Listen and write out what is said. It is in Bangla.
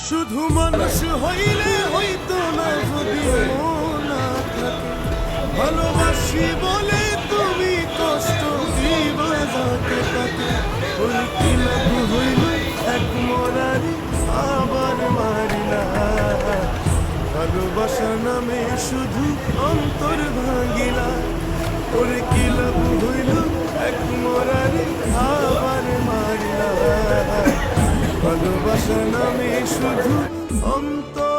শুধু মানুষ হইলে হইতো না যদি মন না থাকে। ভালোবাসি বলে তুমি কষ্ট দিবা যাকে তাকে। ওই কি লাভ হইল এক মরারি আবার মারিলা। ভালোবাসা নামে শুধু অন্তর ভাঙিলা। ওরে কি লাভ হইল এক মরারি আবার মারিলা। ভালোবাসা নামে শুধু অন্তর